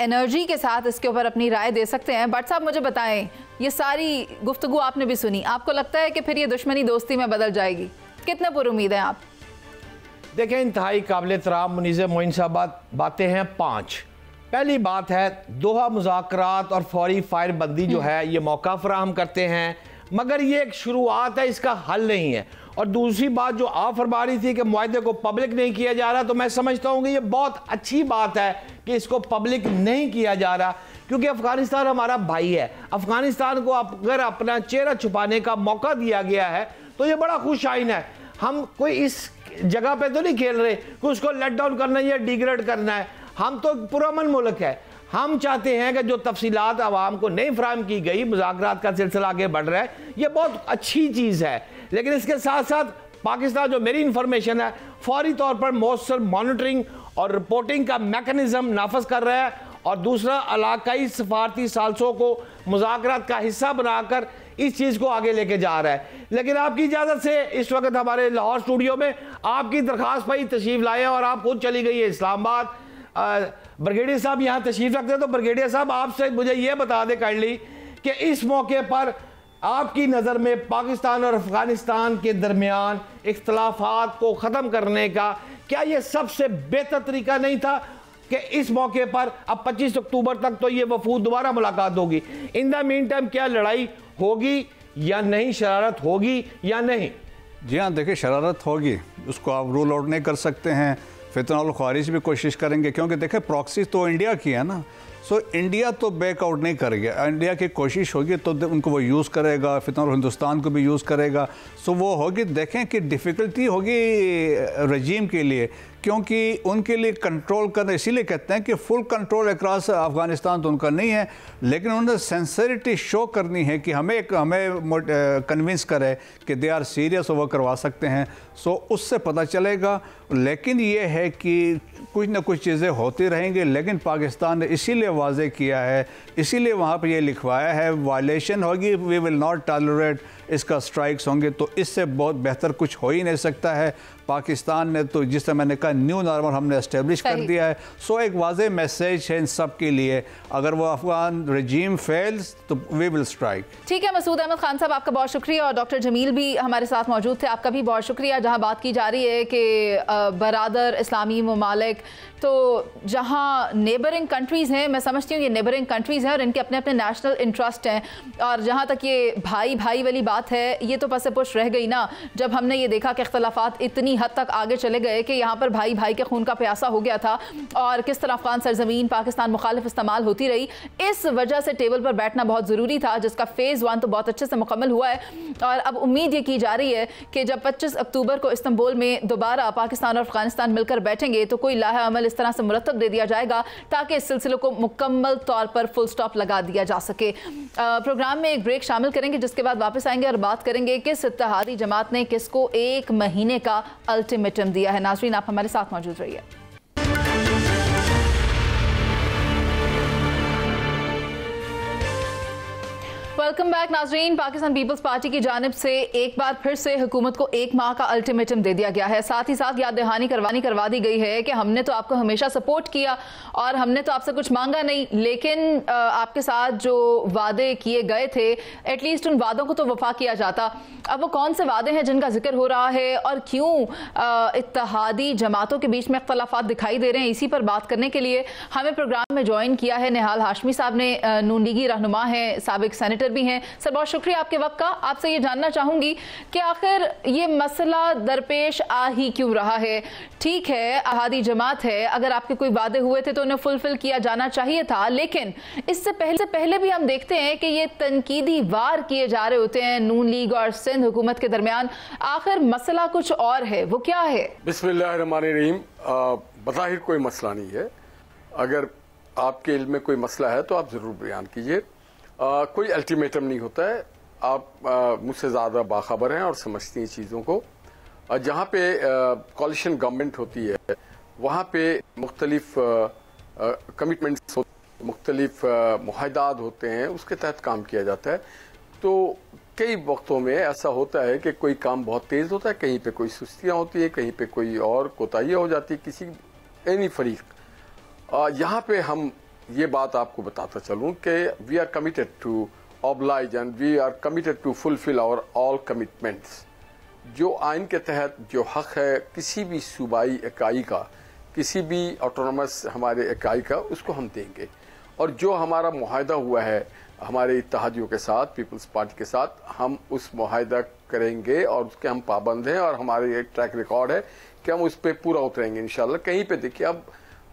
A: एनर्जी के साथ इसके ऊपर अपनी राय दे सकते हैं। भट्ट साहब, मुझे बताएं, ये सारी गुफ्तगू आपने भी सुनी, आपको लगता है कि फिर ये दुश्मनी दोस्ती में बदल जाएगी? कितने पुरुमीद हैं आप?
D: देखें, इंतहाई काबिल एहतराम मुनीज़ मोइन साहब बातें हैं 5। पहली बात है, दोहा मुज़ाकरात और फौरी फायर बंदी जो है ये मौका फराहम करते हैं, मगर ये एक शुरुआत है, इसका हल नहीं है। और दूसरी बात जो आप फरमा रही थी कि मुआहदे को पब्लिक नहीं किया जा रहा, तो मैं समझता हूँ कि ये बहुत अच्छी बात है कि इसको पब्लिक नहीं किया जा रहा, क्योंकि अफगानिस्तान हमारा भाई है। अफगानिस्तान को अगर अपना चेहरा छुपाने का मौका दिया गया है तो ये बड़ा खुशाइन है। हम कोई इस जगह पे तो नहीं खेल रहे कि उसको लेट डाउन करना है या डिग्रेड करना है। हम तो पुरअमन मुल्क है। हम चाहते हैं कि जो तफसीलात आवाम को नहीं फराहम की गई, मुज़ाकरात का सिलसिला आगे बढ़ रहा है, ये बहुत अच्छी चीज़ है। लेकिन इसके साथ साथ पाकिस्तान, जो मेरी इंफॉर्मेशन है, फौरी तौर पर मौसर मॉनिटरिंग और रिपोर्टिंग का मैकेनिज्म नाफज कर रहा है, और दूसरा इलाकाई सफारती सालसों को मुज़ाकरात का हिस्सा बनाकर इस चीज़ को आगे लेके जा रहा है। लेकिन आपकी इजाज़त से इस वक्त हमारे लाहौर स्टूडियो में आपकी दरख्वास्त पर ही तशरीफ़ लाए और आप खुद चली गई है इस्लामाबाद। ब्रिगेडियर साहब यहाँ तशरीफ़ रखते हैं, तो ब्रिगेडियर साहब आपसे मुझे ये बता दें काइंडली कि इस मौके पर आपकी नज़र में पाकिस्तान और अफगानिस्तान के दरमियान इख्तलाफात को ख़त्म करने का क्या ये सबसे बेहतर तरीका नहीं था कि इस मौके पर अब 25 अक्टूबर तक तो ये वफूद दोबारा मुलाकात होगी? इन द मीन टाइम क्या लड़ाई होगी या नहीं, शरारत होगी या नहीं?
C: जी हाँ, देखिए, शरारत होगी, उसको आप रूल आउट नहीं कर सकते हैं। फितनॉल ख्वारिज भी कोशिश करेंगे, क्योंकि देखें प्रॉक्सी तो इंडिया की है ना। सो इंडिया तो बैकआउट नहीं करेगा। इंडिया की कोशिश होगी तो उनको वो यूज़ करेगा, फितनॉल हिंदुस्तान को भी यूज़ करेगा। सो वो होगी, देखें कि डिफ़िकल्टी होगी रजीम के लिए, क्योंकि उनके लिए कंट्रोल करना, इसीलिए कहते हैं कि फुल कंट्रोल अक्रॉस अफगानिस्तान तो उनका नहीं है, लेकिन उन्हें सेंसिटिविटी शो करनी है कि हमें कन्विंस करे कि दे आर सीरियस और वो करवा सकते हैं। सो उससे पता चलेगा। लेकिन ये है कि कुछ ना कुछ चीज़ें होती रहेंगी, लेकिन पाकिस्तान ने इसीलिए वाजे किया है, इसीलिए वहाँ पर ये लिखवाया है, वायलेशन होगी, वी विल नॉट टॉलरेट, इसका स्ट्राइक्स होंगे, तो इससे बहुत बेहतर कुछ हो ही नहीं सकता है। पाकिस्तान ने तो, जिस तरह मैंने कहा, न्यू नॉर्मल हमने एस्टेब्लिश कर दिया है। सो एक वाज़े मैसेज है इन सब के लिए, अगर वो अफगान रजीम फेल्स तो वी विल स्ट्राइक।
A: ठीक है, मसूद अहमद खान साहब, आपका बहुत शुक्रिया, और डॉक्टर जमील भी हमारे साथ मौजूद थे, आपका भी बहुत शुक्रिया। जहाँ बात की जा रही है कि बरादर इस्लामी ममालिक, तो जहाँ नेबरिंग कंट्रीज़ हैं, मैं समझती हूँ ये नेबरिंग कंट्रीज़ हैं और इनके अपने अपने नेशनल इंटरेस्ट हैं, और जहाँ तक ये भाई भाई वाली बात बात है ये तो पसे पुश रह गई ना, जब हमने ये देखा कि इख्तलाफात इतनी हद तक आगे चले गए कि यहाँ पर भाई भाई के खून का प्यासा हो गया था और किस तरह अफगान सरजमीन पाकिस्तान मुखालिफ इस्तेमाल होती रही। इस वजह से टेबल पर बैठना बहुत ज़रूरी था, जिसका फ़ेज़ 1 तो बहुत अच्छे से मुकम्मल हुआ है और अब उम्मीद ये की जा रही है कि जब 25 अक्टूबर को इस्तांबुल में दोबारा पाकिस्तान और अफगानिस्तान मिलकर बैठेंगे तो कोई लाहा अमल इस तरह से मुरतब दे दिया जाएगा ताकि इस सिलसिले को मुकम्मल तौर पर फुल स्टॉप लगा दिया जा सके। प्रोग्राम में एक ब्रेक शामिल करेंगे जिसके बाद वापस आएंगे और बात करेंगे किस इत्तेहादी जमात ने किसको 1 महीने का अल्टीमेटम दिया है। नाज़रीन, आप हमारे साथ मौजूद रहिए। वेलकम बैक नाजरीन। पाकिस्तान पीपल्स पार्टी की जानिब से एक बार फिर से हुकूमत को 1 माह का अल्टीमेटम दे दिया गया है। साथ ही साथ याद दहानी करवा दी गई है कि हमने तो आपको हमेशा सपोर्ट किया और हमने तो आपसे कुछ मांगा नहीं, लेकिन आपके साथ जो वादे किए गए थे एटलीस्ट उन वादों को तो वफा किया जाता। अब वो कौन से वादे हैं जिनका जिक्र हो रहा है और क्यों इत्तेहादी जमातों के बीच में इख्तलाफात दिखाई दे रहे हैं, इसी पर बात करने के लिए हमें प्रोग्राम में ज्वाइन किया है निहाल हाशमी साहब ने। नून लीगी रहनुमा हैं, साबिक सेनेटर भी हैं। सर, बहुत शुक्रिया आपके वक्त का। आपसे ये जानना चाहूंगी कि आखिर ये मसला दरपेश आ ही क्यों रहा है। ठीक है, अहादी जमात है, अगर आपके कोई वादे हुए थे तो उन्हें फुलफिल किया जाना चाहिए था, लेकिन इससे पहले भी हम देखते हैं कि ये तनकीदी वार किए जा रहे होते हैं नून लीग और सिंध हुकूमत के दरमियान। आखिर मसला कुछ और है, वो क्या है?
E: बिस्मिल्लाहिर्रहमानिर्रहीम। बज़ाहिर कोई मसला नहीं है। अगर आपके इल्म में कोई मसला है तो आप जरूर बयान कीजिए। कोई अल्टीमेटम नहीं होता है। आप मुझसे ज़्यादा बाखबर हैं और समझती हैं चीज़ों को। जहाँ पे कॉलिशन गवर्नमेंट होती है वहाँ पे मुख्तलिफ कमिटमेंट्स, मुख्तलिफ मुआहदात होते हैं, उसके तहत काम किया जाता है। तो कई वक्तों में ऐसा होता है कि कोई काम बहुत तेज़ होता है, कहीं पे कोई सुस्तियाँ होती है, कहीं पे कोई और कोताहियाँ हो जाती है, किसी एनी फरीक। यहाँ पे हम ये बात आपको बताता चलूं कि we are committed to oblige and we are committed to fulfil our all commitments. जो आइन के तहत जो हक है किसी भी सूबाई इकाई का, किसी भी ऑटोनमस हमारे इकाई का, उसको हम देंगे। और जो हमारा मुआहदा हुआ है हमारे इत्तेहादियों के साथ, पीपल्स पार्टी के साथ, हम उस मुआहदा करेंगे और उसके हम पाबंद हैं और हमारे एक ट्रैक रिकॉर्ड है कि हम उस पर पूरा उतरेंगे इंशाल्लाह। कहीं पे देखिए, अब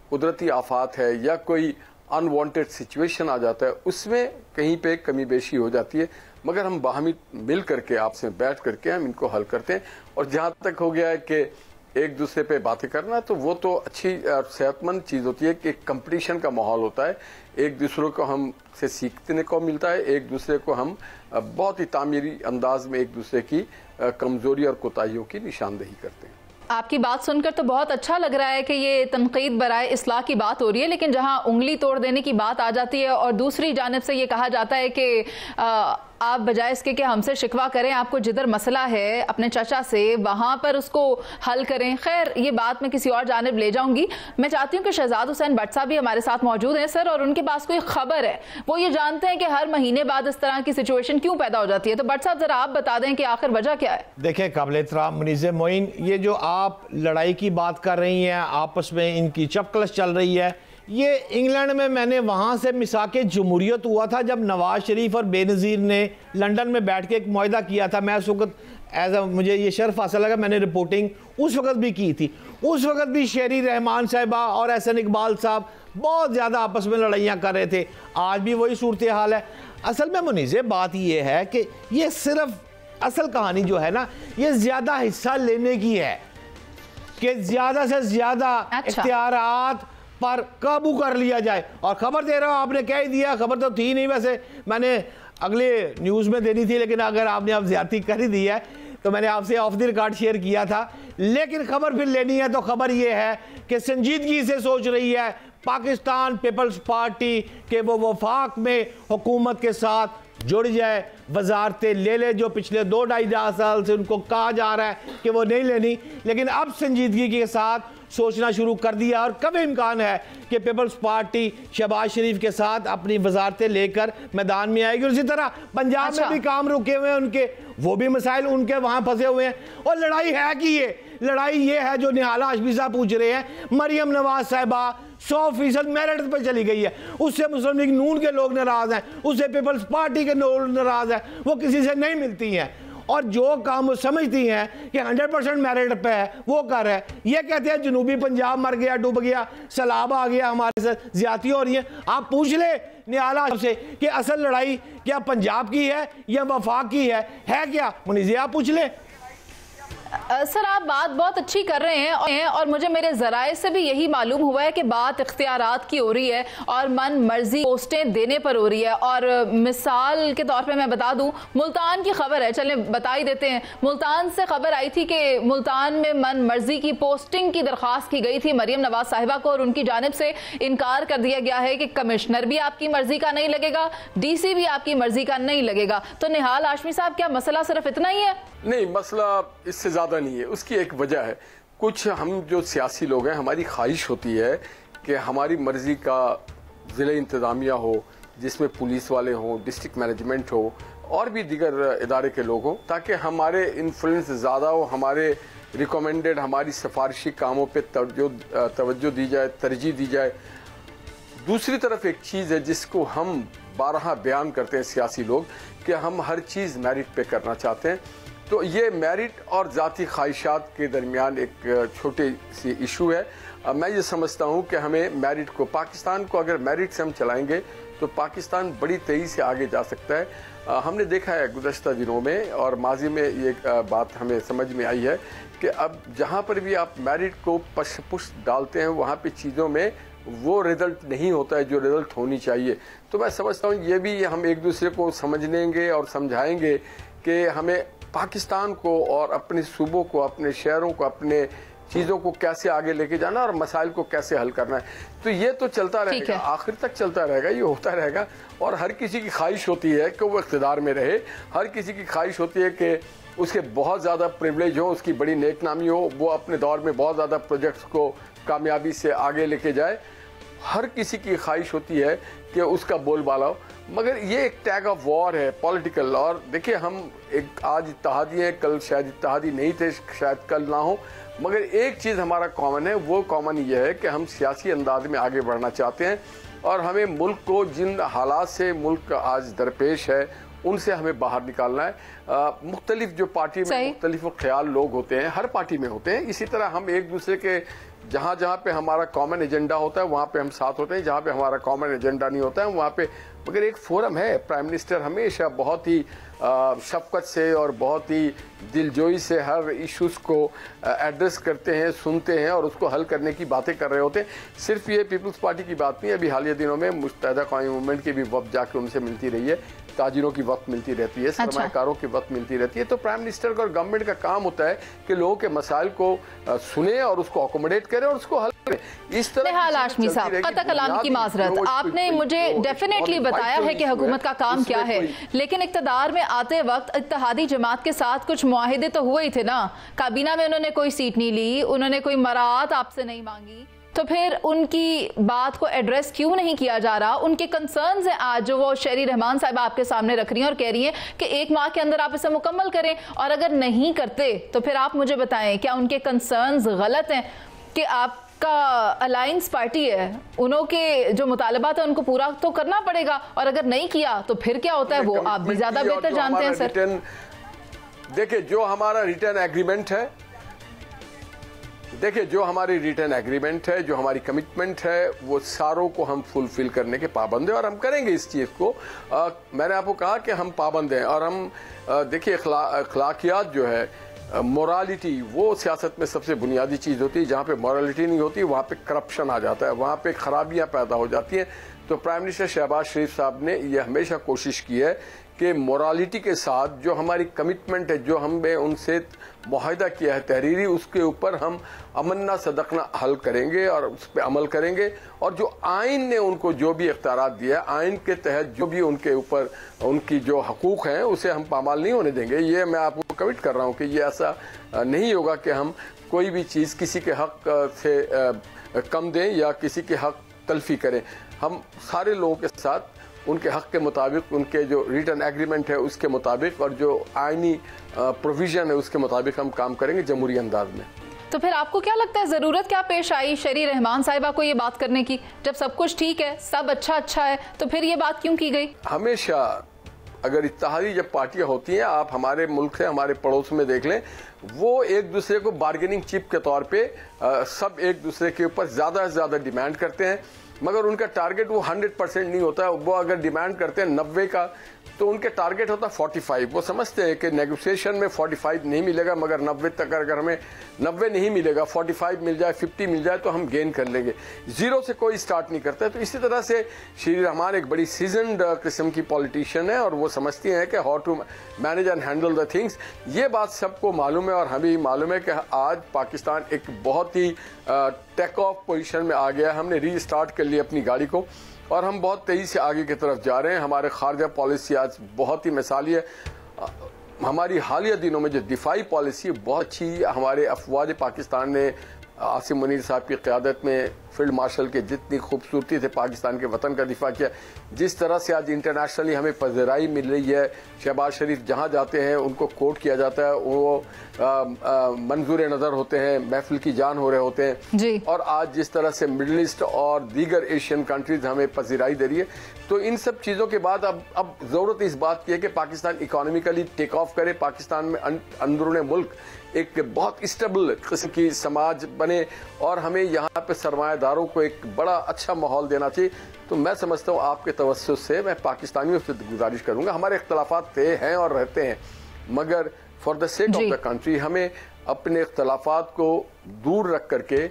E: कुदरती आफात है या कोई अनवांटेड सिचुएशन आ जाता है, उसमें कहीं पे कमी बेशी हो जाती है, मगर हम बाहमी मिल करके आपसे बैठ करके हम इनको हल करते हैं। और जहाँ तक हो गया है कि एक दूसरे पे बातें करना, तो वो तो अच्छी सेहतमंद चीज़ होती है कि कंपटीशन का माहौल होता है, एक दूसरे को हम से सीखने को मिलता है, एक दूसरे को हम बहुत ही तामीरी अंदाज में एक दूसरे की कमजोरी और कोताहियों की निशानदेही करते हैं।
A: आपकी बात सुनकर तो बहुत अच्छा लग रहा है कि ये तनकीद बराए इस्लाह की बात हो रही है, लेकिन जहां उंगली तोड़ देने की बात आ जाती है और दूसरी जानिब से ये कहा जाता है कि आप बजाय इसके कि हमसे शिकवा करें, आपको जिधर मसला है अपने चाचा से वहां पर उसको हल करें। खैर, ये बात मैं किसी और जानिब ले जाऊंगी। मैं चाहती हूँ कि शहजाद हुसैन भट्ट साहब भी हमारे साथ मौजूद हैं सर, और उनके पास कोई खबर है, वो ये जानते हैं कि हर महीने बाद इस तरह की सिचुएशन क्यों पैदा हो जाती है। तो भट्ट साहब, जरा आप बता दें कि आखिर वजह क्या है?
D: देखिए काबिल एहतराम मुनीज़ मोइन, ये जो आप लड़ाई की बात कर रही हैं, आपस में इनकी चपकलश चल रही है, ये इंग्लैंड में मैंने वहाँ से मिसाके जमहूरियत हुआ था जब नवाज शरीफ और बेनज़ीर ने लंदन में बैठ के एक मुआहदा किया था। मैं उस वक्त मुझे ये शर्फ हासिल लगा, मैंने रिपोर्टिंग उस वक्त भी की थी। उस वक्त भी शेरी रहमान साहिबा और एहसन इकबाल साहब बहुत ज़्यादा आपस में लड़ाइयाँ कर रहे थे। आज भी वही सूरत हाल है। असल में मुनीज़े बात ये है कि ये सिर्फ असल कहानी जो है ना, ये ज़्यादा हिस्सा लेने की है कि ज़्यादा से ज़्यादा इख्तियारात पर काबू कर लिया जाए। और खबर दे रहा हूँ, आपने कह ही दिया, खबर तो थी नहीं, वैसे मैंने अगले न्यूज़ में देनी थी, लेकिन अगर आपने अब ज्यादती कर ही दी है तो मैंने आपसे ऑफ द रिकॉर्ड शेयर किया था। लेकिन खबर फिर लेनी है तो खबर यह है कि संजीदगी से सोच रही है पाकिस्तान पीपल्स पार्टी के वो वफाक में हुकूमत के साथ जुड़ जाए, वजारतें ले ले जो पिछले 2-2.5 साल से उनको कहा जा रहा है कि वो नहीं लेनी, लेकिन अब संजीदगी के साथ सोचना शुरू कर दिया। और कभी इम्कान है कि पीपल्स पार्टी शहबाज शरीफ के साथ अपनी वजारतें लेकर मैदान में आएगी। उसी तरह पंजाब में भी काम रुके हुए हैं उनके, वो भी मसाइल उनके वहाँ फंसे हुए हैं। और लड़ाई है कि लड़ाई ये है जो निहाला हाशमी साहब पूछ रहे हैं। मरियम नवाज साहिबा 100% मेरिट पर चली गई है, उससे मुस्लिम लीग नून के लोग नाराज हैं, उससे पीपल्स पार्टी के लोग नाराज हैं, वो किसी से नहीं मिलती हैं और जो काम वो समझती हैं कि 100% मेरिट पे है वो कर है। ये कहते हैं जनूबी पंजाब मर गया, डूब गया, सैलाब आ गया, हमारे साथ ज्यादती हो रही है। आप पूछ ले नियाला से कि असल लड़ाई क्या पंजाब की है या वफाक की है क्या? मुनीज़ आप पूछ ले।
A: सर आप बात बहुत अच्छी कर रहे हैं और मुझे मेरे जराए से भी यही मालूम हुआ है कि बात इख्तियारात की हो रही है और मन मर्जी पोस्टें देने पर हो रही है। और मिसाल के तौर पे मैं बता दूं, मुल्तान की खबर है, चलें बता ही देते हैं। मुल्तान से खबर आई थी कि मुल्तान में मन मर्जी की पोस्टिंग की दरख्वास्त की गई थी मरियम नवाज साहिबा को और उनकी जानिब से इनकार कर दिया गया है कि कमिश्नर भी आपकी मर्जी का नहीं लगेगा, DC भी आपकी मर्जी का नहीं लगेगा। तो निहाल हाशमी साहब, क्या मसला सिर्फ इतना ही है?
E: नहीं, मसला इससे ज्यादा नहीं है। उसकी एक वजह है, कुछ हम जो सियासी लोग हैं, हमारी ख्वाहिश होती है कि हमारी मर्जी का जिला इंतजामिया हो, जिसमें पुलिस वाले हों, डिस्ट्रिक्ट मैनेजमेंट हो और भी दीगर इदारे के लोग हों, ताकि हमारे इन्फ्लुएंस ज़्यादा हो, हमारे रिकमेंडेड, हमारी सिफारिशी कामों पे तवज्जो दी जाए, तरजीह दी जाए। दूसरी तरफ एक चीज़ है जिसको हम बारहा बयान करते हैं सियासी लोग कि हम हर चीज़ मेरिट पे करना चाहते हैं। तो ये मेरिट और ज़ाती ख्वाहिशात के दरमियान एक छोटी सी इशू है। मैं ये समझता हूँ कि हमें मेरिट को, पाकिस्तान को अगर मेरिट से हम चलाएंगे तो पाकिस्तान बड़ी तेज़ी से आगे जा सकता है। हमने देखा है गुज़श्ता दिनों में और माजी में ये बात हमें समझ में आई है कि अब जहाँ पर भी आप मेरिट को पुश डालते हैं वहाँ पे चीज़ों में वो रिजल्ट नहीं होता है जो रिजल्ट होनी चाहिए। तो मैं समझता हूँ ये भी हम एक दूसरे को समझ लेंगे और समझाएंगे कि हमें पाकिस्तान को और अपने सूबों को, अपने शहरों को, अपने चीज़ों को कैसे आगे लेके जाना और मसाइल को कैसे हल करना है। तो ये तो चलता रहेगा, आखिर तक चलता रहेगा, ये होता रहेगा। और हर किसी की ख्वाहिश होती है कि वो इक़्तिदार में रहे, हर किसी की ख्वाहिश होती है कि उसके बहुत ज़्यादा प्रिविलेज हो, उसकी बड़ी नेकनामी हो, वो अपने दौर में बहुत ज़्यादा प्रोजेक्ट्स को कामयाबी से आगे लेके जाए। हर किसी की ख्वाहिश होती है कि उसका बोलबाला हो, मगर ये एक टैग ऑफ वॉर है पॉलिटिकल। और देखिए, हम एक आज इत्तेहादी हैं, कल शायद इत्तेहादी नहीं थे, शायद कल ना हो, मगर एक चीज़ हमारा कॉमन है। वो कॉमन ये है कि हम सियासी अंदाज में आगे बढ़ना चाहते हैं और हमें मुल्क को जिन हालात से मुल्क आज दरपेश है उनसे हमें बाहर निकालना है। मुख्तलिफ जो पार्टी में मुख्तलिफ ख्याल लोग होते हैं, हर पार्टी में होते हैं, इसी तरह हम एक दूसरे के जहाँ जहाँ पे हमारा कॉमन एजेंडा होता है वहाँ पे हम साथ होते हैं, जहाँ पे हमारा कॉमन एजेंडा नहीं होता है वहाँ पे। मगर एक फोरम है, प्राइम मिनिस्टर हमेशा बहुत ही शफकत से और बहुत ही दिलजोई से हर इश्यूज़ को एड्रेस करते हैं, सुनते हैं और उसको हल करने की बातें कर रहे होते हैं। सिर्फ ये पीपल्स पार्टी की बात नहीं है, अभी हालिया दिनों में मुत्तहिदा कौमी मूवमेंट की भी वक्त जाके उनसे मिलती रही है, ताजिरों की वक्त मिलती रहती है, सरमाकारों की वक्त मिलती रहती है। तो प्राइम मिनिस्टर और गवर्नमेंट का काम होता है कि लोगों के मसाइल को सुने और उसको अकोमोडेट करें और उसको हल करें। इस तरह
A: हाशमी साहब, कता कलाम की माजरत, आपने मुझे डेफिनेटली बताया है कि हुकूमत का काम क्या है, लेकिन इक़्तिदार में आते वक्त इत्तेहादी जमात के साथ कुछ मुआहिदे तो हुए ही थे ना। काबीना में उन्होंने कोई सीट नहीं ली, उन्होंने कोई मराहत आपसे नहीं मांगी, तो फिर उनकी बात को एड्रेस क्यों नहीं किया जा रहा? उनके कंसर्न्स हैं आज जो वो शहरी रहमान साहिबा आपके सामने रख रही हैं और कह रही हैं कि 1 माह के अंदर आप इसे मुकम्मल करें, और अगर नहीं करते तो फिर आप मुझे बताएं क्या उनके कंसर्न्स गलत हैं कि आपका अलायंस पार्टी है, उनके जो मुतालबात है उनको पूरा तो करना पड़ेगा, और अगर नहीं किया तो फिर क्या होता है वो आप भी ज्यादा बेहतर जानते हैं। सर
E: देखिए, जो हमारा रिटर्न एग्रीमेंट है, देखिए जो हमारी रिटर्न एग्रीमेंट है, जो हमारी कमिटमेंट है, वो सारों को हम फुलफिल करने के पाबंद हैं और हम करेंगे इस चीज़ को। मैंने आपको कहा कि हम पाबंद हैं और हम देखिए अखलाकियात जो है, मोरालिटी, वो सियासत में सबसे बुनियादी चीज़ होती है। जहाँ पे मोरालिटी नहीं होती वहाँ पे करप्शन आ जाता है, वहाँ पे खराबियाँ पैदा हो जाती हैं। तो प्राइम मिनिस्टर शहबाज शरीफ साहब ने यह हमेशा कोशिश की है कि मोरालिटी के साथ जो हमारी कमिटमेंट है, जो हमने उनसे मुआहिदा किया है तहरीरी, उसके ऊपर हम अमन्ना सदकना हल करेंगे और उस पर अमल करेंगे। और जो आइन ने उनको जो भी इख्तियारात दिया है, आइन के तहत जो भी उनके ऊपर उनकी जो हकूक़ हैं उसे हम पामाल नहीं होने देंगे। ये मैं आपको कमिट कर रहा हूँ कि ये ऐसा नहीं होगा कि हम कोई भी चीज़ किसी के हक से कम दें या किसी के हक तलफी करें। हम सारे लोगों के साथ उनके हक के मुताबिक, उनके जो रिटर्न एग्रीमेंट है उसके मुताबिक और जो आइनी प्रोविज़न है उसके मुताबिक हम काम करेंगे जमहूरी अंदाज में।
A: तो फिर आपको क्या लगता है ज़रूरत क्या पेश आई शरी रहमान साहिबा को ये बात करने की? जब सब कुछ ठीक है, सब अच्छा है, तो फिर ये बात क्यों की गई?
E: हमेशा अगर इत्तेहादी जब पार्टियां होती हैं, आप हमारे मुल्क से हमारे पड़ोस में देख लें, वो एक दूसरे को बार्गेनिंग चिप के तौर पे सब एक दूसरे के ऊपर ज्यादा से ज्यादा डिमांड करते हैं, मगर उनका टारगेट वो 100% नहीं होता है। वो अगर डिमांड करते हैं 90 का, तो उनके टारगेट होता है 45। वो समझते हैं कि नेगोशिएशन में 45 नहीं मिलेगा, मगर 90 तक अगर हमें 90 नहीं मिलेगा, 45 मिल जाए, 50 मिल जाए, तो हम गेन कर लेंगे। जीरो से कोई स्टार्ट नहीं करता है। तो इसी तरह से श्री रहमान एक बड़ी सीजनड किस्म की पॉलिटिशियन है, और वो समझती हैं कि how to manage and handle the things. ये बात सबको मालूम है, और हमें भी मालूम है कि आज पाकिस्तान एक बहुत ही टेक ऑफ पोजीशन में आ गया है। हमने रीस्टार्ट कर लिया अपनी गाड़ी को, और हम बहुत तेजी से आगे की तरफ जा रहे हैं। हमारे खारजा पॉलिसी आज बहुत ही मिसाली है। हमारी हालिया दिनों में जो दिफाई पॉलिसी बहुत अच्छी, हमारे अफवाज पाकिस्तान ने आसिम मुनीर साहब की क़यादत में फील्ड मार्शल के जितनी खूबसूरती से पाकिस्तान के वतन का दिफा किया, जिस तरह से आज इंटरनेशनली हमें पज़राई मिल रही है। शहबाज शरीफ जहां जाते हैं उनको कोट किया जाता है, वो मंजूर नज़र होते हैं, महफिल की जान हो रहे होते हैं जी। और आज जिस तरह से मिडल ईस्ट और दीगर एशियन कंट्रीज हमें पज़राई दे रही है, तो इन सब चीज़ों के बाद अब ज़रूरत इस बात की है कि पाकिस्तान इकोनॉमिकली टेक ऑफ करे, पाकिस्तान में अंदरूनी मुल्क एक बहुत स्टेबल किस्म की समाज बने, और हमें यहाँ पे सरमायादारों को एक बड़ा अच्छा माहौल देना चाहिए। तो मैं समझता हूँ आपके तवज्जुह से मैं पाकिस्तानियों से गुजारिश करूँगा, हमारे इख्तलाफात तय हैं और रहते हैं, मगर for the sake of the country हमें अपने इख्तलाफात को दूर रख करके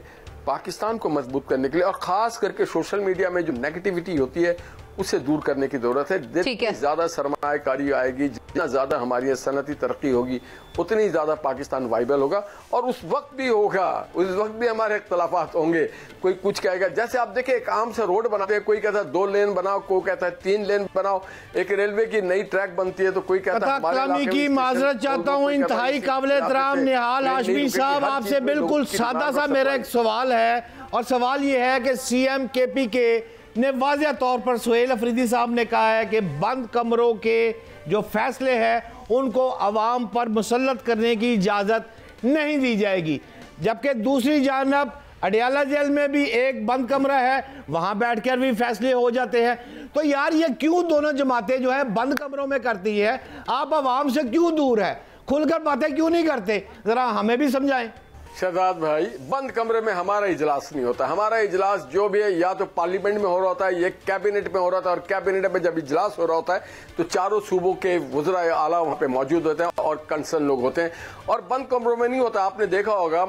E: पाकिस्तान को मजबूत करने के लिए, और ख़ास करके सोशल मीडिया में जो नेगेटिविटी होती है उसे दूर करने की जरूरत है। जितनी ज्यादा सरमायाकारी आएगी, जितना ज्यादा हमारी सनती तरक्की होगी, उतनी ज्यादा पाकिस्तान वाइबल होगा। और उस वक्त भी होगा, उस वक्त भी हमारे इख्तलाफात होंगे। कोई कुछ कहेगा, जैसे आप देखिए एक आम से रोड बनाते हैं, कोई कहता है 2 लेन बनाओ, कोई कहता है 3 लेन बनाओ। एक रेलवे की नई ट्रैक बनती है तो कोई कहता है
D: कलामी की माजरत चाहता हूँ, इंतहाई काबिल एहतराम निहाल हाशमी साहब, आपसे बिल्कुल सादा सा मेरा एक सवाल है, और सवाल ये है कि CM KPK ने वाज़ेह तौर पर सुहेल अफरीदी साहब ने कहा है कि बंद कमरों के जो फैसले हैं उनको अवाम पर मुसल्लत करने की इजाज़त नहीं दी जाएगी, जबकि दूसरी जानब अडियाला जेल में भी एक बंद कमरा है, वहाँ बैठकर भी फैसले हो जाते हैं। तो यार ये क्यों दोनों जमातें जो है बंद कमरों में करती है? आप अवाम से क्यों दूर है, खुलकर बातें क्यों नहीं करते? ज़रा हमें भी समझाएं।
E: शहजाद भाई, बंद कमरे में हमारा इजलास नहीं होता। हमारा इजलास जो भी है या तो पार्लियामेंट में हो रहा होता है, ये कैबिनेट में हो रहा था, और कैबिनेट में जब इजलास हो रहा होता है तो चारों सूबों के वज़राए आला वहाँ पे मौजूद होते हैं और कंसर्न लोग होते हैं, और बंद कमरों में नहीं होता। आपने देखा होगा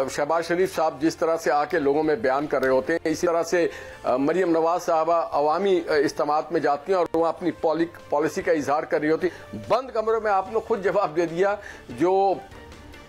E: शहबाज शरीफ साहब जिस तरह से आके लोगों में बयान कर रहे होते हैं, इसी तरह से मरियम नवाज साहबा अवामी इज्तिमात में जाती हैं और वो अपनी पॉलिसी का इजहार कर रही होती। बंद कमरों में आपने खुद जवाब दे दिया, जो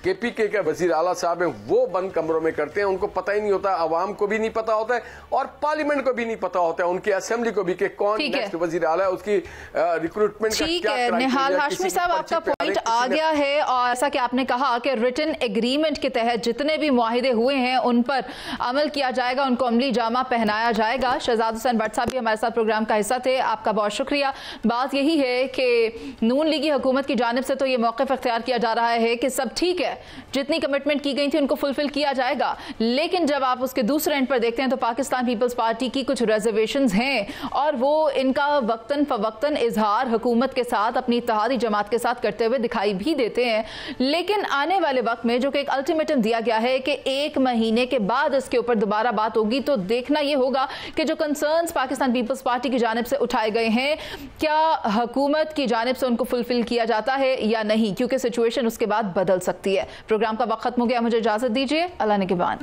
E: KPK के वजीर आला साहब हैं वो बंद कमरों में करते हैं, उनको पता ही नहीं होता, अवाम को भी नहीं पता होता है और पार्लियामेंट को भी नहीं पता होता है, उनकी असेंबली को भी कि कौन नेक्स्ट वजीर आला है, उसकी रिक्रूटमेंट का क्या क्राइटेरिया।
A: निहाल हाशमी साहब, आपका पॉइंट आ गया है, और ऐसा कि आपने कहा कि रिटन एग्रीमेंट के तहत जितने भी मुआहिदे हुए हैं उन पर अमल किया जाएगा, उनको अमली जामा पहनाया जाएगा। शहजाद हुसैन भट्ट साहब भी हमारे साथ प्रोग्राम का हिस्सा थे, आपका बहुत शुक्रिया। बात यही है कि नून लीगी हुकूमत की जानिब से तो ये मौक़िफ़ इख्तियार किया जा रहा है कि सब ठीक है, जितनी कमिटमेंट की गई थी उनको फुलफिल किया जाएगा, लेकिन जब आप उसके दूसरे एंड पर देखते हैं तो पाकिस्तान पीपल्स पार्टी की कुछ रिजर्वेशंस हैं, और वो इनका वक्तन फवक्तन इजहार हुकूमत के साथ, अपनी इत्तेहादी जमात के साथ करते हुए दिखाई भी देते हैं। लेकिन आने वाले वक्त में जो कि एक अल्टीमेटम दिया गया है कि 1 महीने के बाद इसके ऊपर दोबारा बात होगी, तो देखना यह होगा कि जो कंसर्न्स पाकिस्तान पीपल्स पार्टी की जानिब से उठाए गए हैं, क्या हुकूमत की जानिब से उनको फुलफिल किया जाता है या नहीं, क्योंकि सिचुएशन उसके बाद बदल सकती है। प्रोग्राम का वक्त खत्म हो गया, मुझे इजाजत दीजिए, अल्लाह निगहबान।